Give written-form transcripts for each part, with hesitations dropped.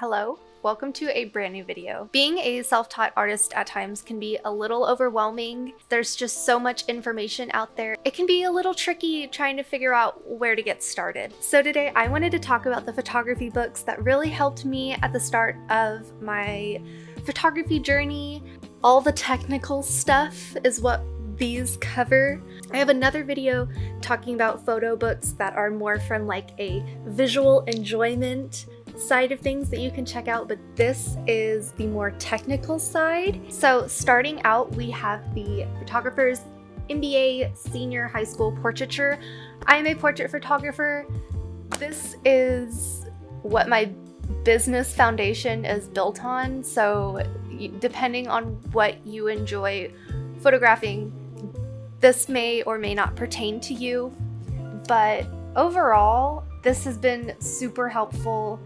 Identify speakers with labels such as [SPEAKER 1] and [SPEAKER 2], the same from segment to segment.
[SPEAKER 1] Hello, welcome to a brand new video. Being a self-taught artist at times can be a little overwhelming. There's just so much information out there. It can be a little tricky trying to figure out where to get started. So today I wanted to talk about the photography books that really helped me at the start of my photography journey. All the technical stuff is what these cover. I have another video talking about photo books that are more from like a visual enjoyment side of things that you can check out, but this is the more technical side. So starting out, we have the Photographer's MBA Senior High School Portraiture. I am a portrait photographer. This is what my business foundation is built on, so depending on what you enjoy photographing, this may or may not pertain to you, but overall, this has been super helpful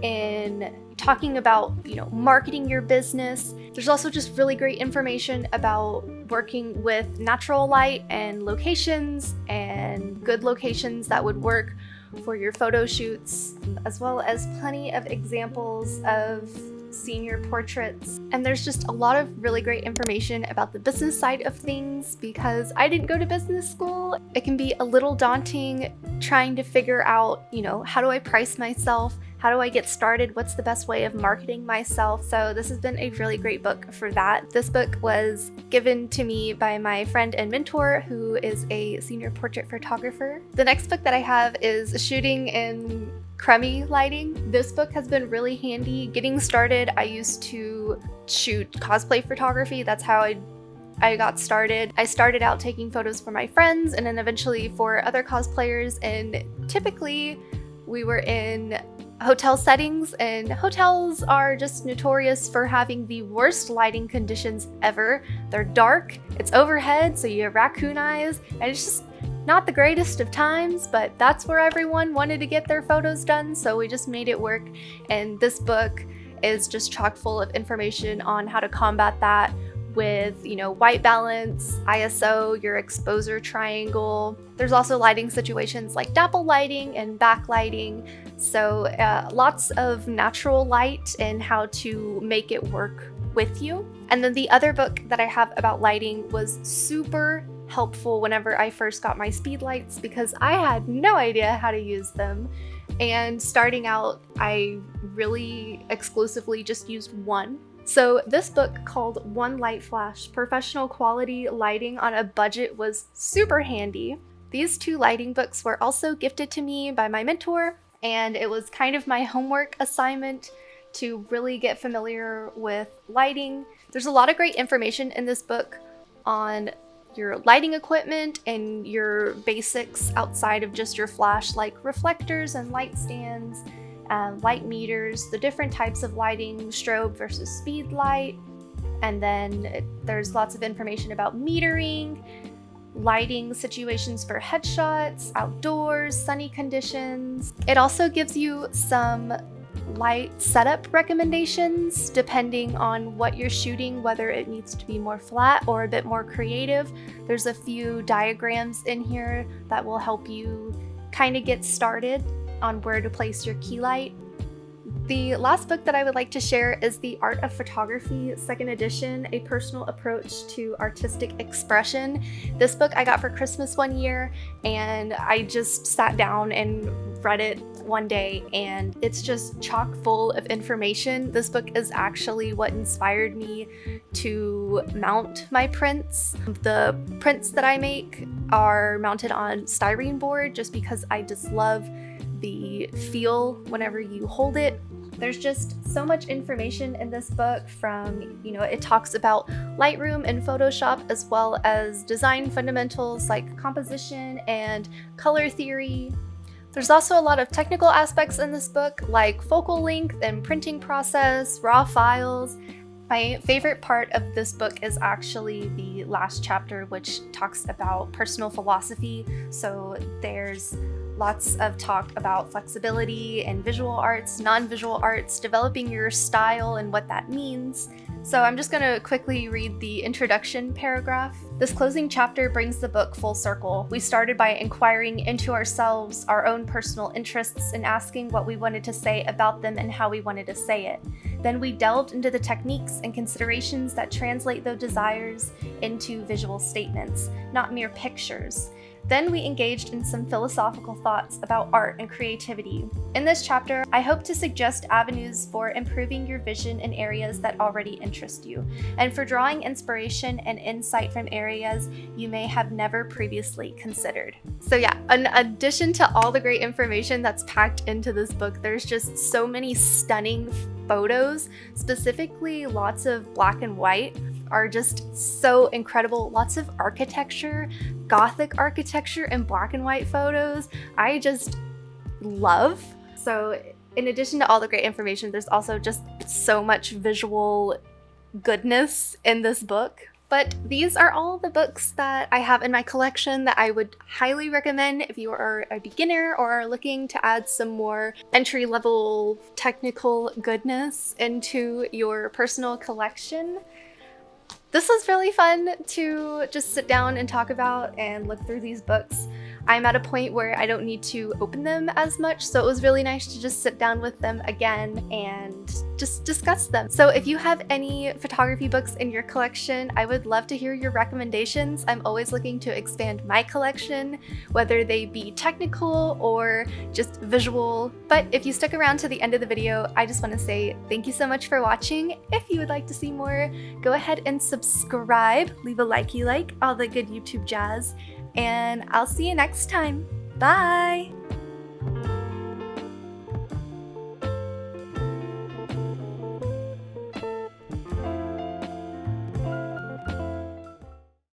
[SPEAKER 1] in talking about, marketing your business. There's also just really great information about working with natural light and locations and good locations that would work for your photo shoots, as well as plenty of examples of senior portraits. And there's just a lot of really great information about the business side of things because I didn't go to business school. It can be a little daunting trying to figure out, how do I price myself? How do I get started? What's the best way of marketing myself? So this has been a really great book for that. This book was given to me by my friend and mentor who is a senior portrait photographer. The next book that I have is Shooting in Crummy Lighting. This book has been really handy. Getting started, I used to shoot cosplay photography. That's how I got started. I started out taking photos for my friends and then eventually for other cosplayers, and typically we were in hotel settings, and hotels are just notorious for having the worst lighting conditions ever. They're dark, it's overhead, so you have raccoon eyes, and it's just not the greatest of times, but that's where everyone wanted to get their photos done, so we just made it work. And this book is just chock full of information on how to combat that with, white balance, ISO, your exposure triangle. There's also lighting situations like dapple lighting and backlighting. So lots of natural light and how to make it work with you. And then the other book that I have about lighting was super helpful whenever I first got my speed lights because I had no idea how to use them. And starting out, I really exclusively just used one. So this book called One Light Flash, Professional Quality Lighting on a Budget was super handy. These two lighting books were also gifted to me by my mentor, and it was kind of my homework assignment to really get familiar with lighting. There's a lot of great information in this book on your lighting equipment and your basics outside of just your flash, like reflectors and light stands, light meters, the different types of lighting, strobe versus speed light, and then there's lots of information about metering, lighting situations for headshots, outdoors, sunny conditions. It also gives you some light setup recommendations depending on what you're shooting, whether it needs to be more flat or a bit more creative. There's a few diagrams in here that will help you kind of get started on where to place your key light. The last book that I would like to share is The Art of Photography, 2nd edition, A Personal Approach to Artistic Expression. This book I got for Christmas one year, and I just sat down and read it one day, and it's just chock full of information. This book is actually what inspired me to mount my prints. The prints that I make are mounted on styrene board just because I just love the feel whenever you hold it. There's just so much information in this book from, it talks about Lightroom and Photoshop, as well as design fundamentals like composition and color theory. There's also a lot of technical aspects in this book, like focal length and printing process, raw files. My favorite part of this book is actually the last chapter, which talks about personal philosophy. So there's lots of talk about flexibility and visual arts, non-visual arts, developing your style and what that means. So I'm just gonna quickly read the introduction paragraph. This closing chapter brings the book full circle. We started by inquiring into ourselves, our own personal interests, and asking what we wanted to say about them and how we wanted to say it. Then we delved into the techniques and considerations that translate those desires into visual statements, not mere pictures. Then we engaged in some philosophical thoughts about art and creativity. In this chapter, I hope to suggest avenues for improving your vision in areas that already interest you, and for drawing inspiration and insight from areas you may have never previously considered. So yeah, in addition to all the great information that's packed into this book, there's just so many stunning photos, specifically lots of black and white, are just so incredible. Lots of architecture, Gothic architecture and black and white photos I just love. So in addition to all the great information, there's also just so much visual goodness in this book. But these are all the books that I have in my collection that I would highly recommend if you are a beginner or are looking to add some more entry-level technical goodness into your personal collection. This was really fun to just sit down and talk about and look through these books. I'm at a point where I don't need to open them as much, so it was really nice to just sit down with them again and just discuss them. So if you have any photography books in your collection, I would love to hear your recommendations. I'm always looking to expand my collection, whether they be technical or just visual. But if you stuck around to the end of the video, I just want to say thank you so much for watching. If you would like to see more, go ahead and subscribe, leave a likey like, all the good YouTube jazz, and I'll see you next time. Bye!